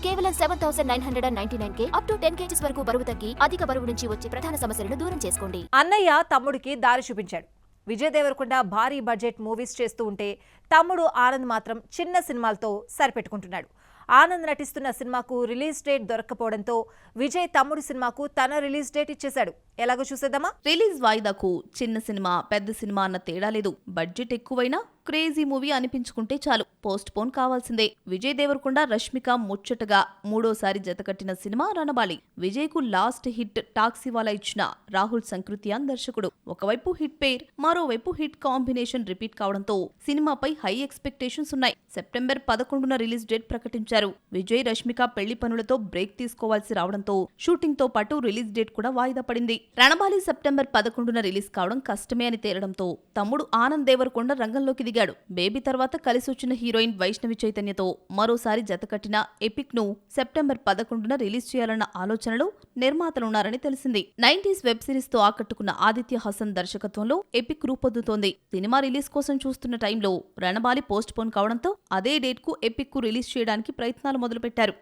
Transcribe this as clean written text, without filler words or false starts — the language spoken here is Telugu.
కేవలం 7,999K అప్ టు 10 kgs వరకు బరువు తగ్గి అధిక బరువు నుంచి వచ్చే ప్రధాన సమస్యలను దూరం చేసుకోండి. అన్నయ్య తమ్ముడికి దారి చూపించాడు. విజయ్ దేవరకొండ భారీ బడ్జెట్ మూవీస్ చేస్తూ ఉంటే తమ్ముడు ఆనంద్ మాత్రం చిన్న సినిమాలతో సరిపెట్టుకుంటున్నాడు. ఆనంద్ నటిస్తున్న సినిమాకు రిలీజ్ డేట్ దొరక్కపోవడంతో విజయ్ తమ్ముడు సినిమాకు తన రిలీజ్ డేట్ ఇచ్చేశాడు. ఎలాగో చూసేద్దామా? రిలీజ్ వాయిదాకు చిన్న సినిమా పెద్ద సినిమా అన్న తేడా లేదు. బడ్జెట్ ఎక్కువైనా క్రేజీ మూవీ అనిపించుకుంటే చాలు పోస్ట్ పోన్ కావాల్సిందే. విజయ్ దేవరకొండ రష్మిక ముచ్చటగా మూడోసారి జతకట్టిన సినిమా రణబాలి. విజయ్ కు లాస్ట్ హిట్ టాక్సీవాలా ఇచ్చిన రాహుల్ సంకృత్యాన్ దర్శకుడు. ఒకవైపు హిట్ పేర్, మరోవైపు హిట్ కాంబినేషన్ రిపీట్ కావడంతో సినిమాపై హై ఎక్స్పెక్టేషన్స్ ఉన్నాయి. సెప్టెంబర్ 11న రిలీజ్ డేట్ ప్రకటించారు. విజయ్ రష్మిక పెళ్లి పనులతో బ్రేక్ తీసుకోవాల్సి రావడంతో షూటింగ్ తో పాటు రిలీజ్ డేట్ కూడా వాయిదా పడింది. రణబాలి సెప్టెంబర్ 11న రిలీజ్ కావడం కష్టమే అని తేలడంతో తమ్ముడు ఆనంద్ దేవరకొండ రంగంలోకి దిగాడు. బేబీ తర్వాత కలిసి వచ్చిన హీరోయిన్ వైష్ణవి చైతన్యతో మరోసారి జతకట్టిన ఎపిక్ ను సెప్టెంబర్ 11న రిలీజ్ చేయాలన్న ఆలోచనలో నిర్మాతలున్నారని తెలిసింది. 90s వెబ్ సిరీస్ తో ఆకట్టుకున్న ఆదిత్య హసన్ దర్శకత్వంలో ఎపిక్ రూపొందుతోంది. సినిమా రిలీజ్ కోసం చూస్తున్న టైంలో రణబాలి పోస్ట్ పోన్ కావడంతో అదే డేట్ కు ఎపిక్ కు రిలీజ్ చేయడానికి ప్రయత్నాలు మొదలుపెట్టారు.